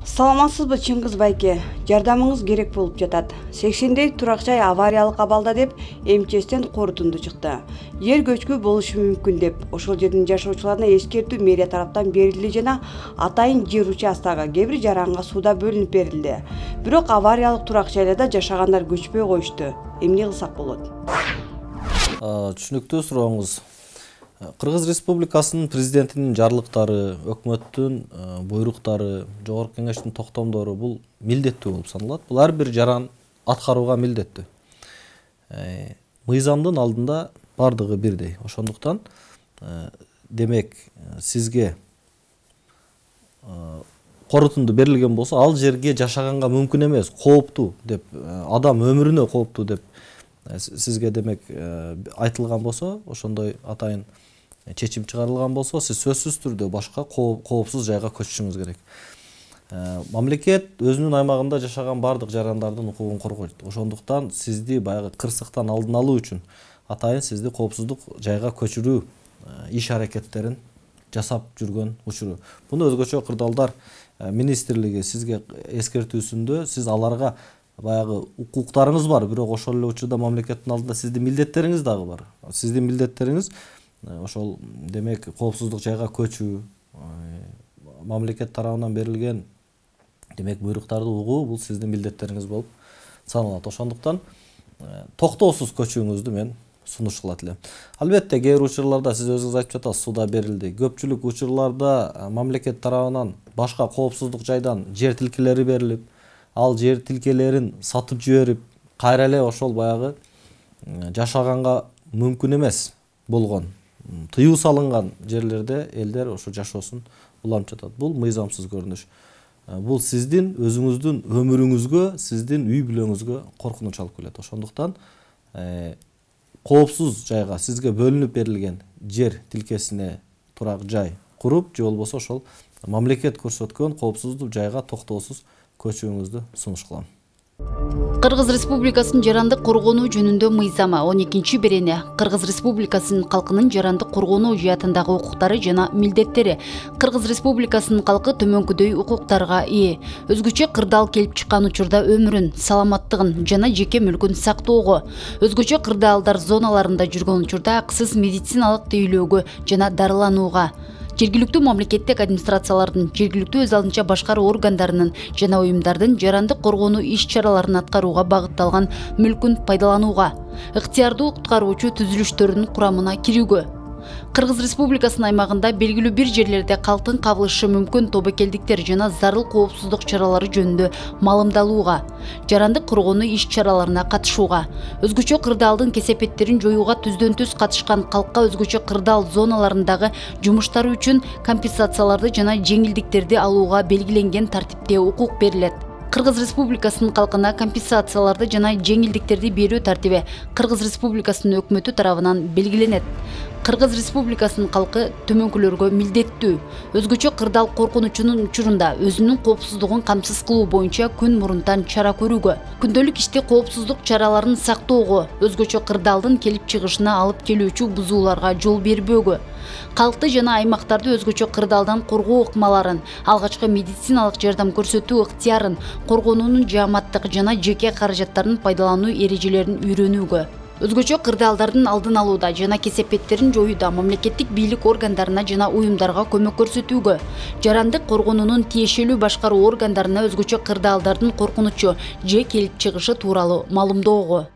Саламатсызбы Чыңгыз байке, жардамыңыз керек болуп жатат. 80дей турак жай авариялык абалда деп МЧСтен корутунду чыкты. Жер көчкү болушу мүмкүн деп ошол жердин жашоочуларына эскертүү мэрия тараптан берилди жана атайын жер участогу кээ бир жаранга сууда бөлүнүп берилди. Бирок авариялык турак жайларда жашагандар көчпөй коюшту. Эмне кылсак болот? Түшүнүктүү сурооңуз. Кыргыз Республикасынын президентинин жарлыктары, өкмөттүн буйруктары, Жогорку Кеңештин токтомдору бул милдеттүү болуп саналат. Бул ар бир жаран аткарууга милдеттүү. Мыйзамдын алдында бардыгы бирдей. Ошондуктан демек сизге корутунду берилген болсо, ал жерге жашаганга мүмкүн эмес, кооптуу деп, адам өмүрүнө кооптуу деп сизге демек айтылган болсо, ошондой атайын чечим чыгарылган болсо, сиз сөзсүз түрдө башка коопсуз жайга көчүшүңүз керек. Мамлекет өзүнүн аймагында жашаган бардык жарандардын укугун коргойт. Ошондуктан сизди баягы кырсыктан алдын алуу үчүн атайын сизди коопсуздук жайга көчүрүү иш аракеттерин жасап жүргөн учуру. Буну өзгөчө кырдаалдар министрлиги сизге эскертүүсүндө сиз аларга баягы укуктарыңыз бар, бирок ошол эле учурда мамлекеттин алдында сиздин милдеттериңиз дагы бар. Сиздин милдеттериңиз ошол демек коопсуздук жайга көчүү, мамлекет тарабынан берилген демек буйруктарды угуу бул сиздин милдеттериңиз болуп саналат. Ошондуктан токтоосуз көчүүңүздү мен сунуш кылат элем. Албетте кээ бир учурларда сиз өзүңүз айтып жатасыз, сууда берилди. Көпчүлүк учурларда мамлекет тарабынан башка коопсуздук жайдан жер тилкелери берилип, ал жер тилкелерин сатып жиберип, кайра эле ошол баягы жашаганга мүмкүн эмес болгон, тыюу салынган жерлерде элдер ошо жашоосун уланып жатат. Бул мыйзамсыз көрүнүш. Бул сиздин өзүңүздүн өмүрүңүзгө, сиздин үй бүлөңүзгө коркунуч алып келет. Ошондуктан коопсуз жайга сизге бөлүнүп берилген жер тилкесине турак жай куруп, же болбосо ошол мамлекет көрсөткөн коопсуздук жайга токтоосуз көчүүңүздү сунуш кылам. Кыргыз Республикасынын жарандык коргонуу жөнүндө мыйзамы 12-берени Кыргыз Республикасынын калкынын жарандык коргонуу жаатындагы укуктары жана милдеттери. Кыргыз Республикасынын калкы төмөнкүдөй укуктарга ээ. Өзгөчө кырдаал келип чыккан учурда өмүрүн, саламаттыгын жана жеке мүлкүн сактоого, өзгөчө кырдаалдар зоналарында жүргөн учурда акысыз медициналык тейлөөгө жана дарыланууга, жергиликтүү мамлекеттик администрациялардын, жергиликтүү өз алдынча башкаруу органдарынын жана уюмдардын жарандык коргонуу иш-чараларын аткарууга багытталган мүлкүн пайдаланууга, ыктыярдуу куткаруучу түзүлүштөрдүн курамына кирүүгө, Кыргыз Республикасынын аймагында белгилүү бир жерлерде калктын кабылышы мүмкүн тобокелдиктер жана зарыл коопсуздук чаралары жөнүндө маалымдалууга, жарандык коргонуу иш-чараларына катышууга, өзгөчө кырдаалдын кесепеттерин жоюуга түздөн-түз катышкан калкка өзгөчө кырдаал зоналарындагы жумуштары үчүн компенсацияларды жана жеңилдиктерди алууга белгиленген тартипте укук берилет. Кыргыз Республикасынын калкына компенсацияларды жана жеңилдиктерди берүү тартиби Кыргыз Республикасынын өкмөтү тарабынан белгиленет. Кыргыз Республикасынын калкы төмөнкүлөргө милдеттүү. Өзгөчө кырдаал коркунучунун учурунда өзүнүн коопсуздугун камсыз кылуу боюнча күн мурунтан чара көрүүгө, күндөлүк иште коопсуздук чараларын сактоого, өзгөчө кырдаалдын келип чыгышына алып келүүчү бузууларга жол бербөөгө, калкты жана аймактарды өзгөчө кырдаалдан коргоо ыкмаларын, алгачкы медициналык жардам көрсөтүү ыктыярын, коргонуунун жааматтык жана жеке каражаттарын пайдалануу эрежелерин үйрөнүүгө, өзгөчө кырдаалдардын алдын алууда жана кесепеттерин жоюуда мамлекеттик бийлик органдарына жана уюмдарга көмөк көрсөтүүгө, жарандык коргонуунун тиешелүү башкаруу органдарына өзгөчө кырдаалдардын коркунучу же келип чыгышы тууралуу маалымдоого.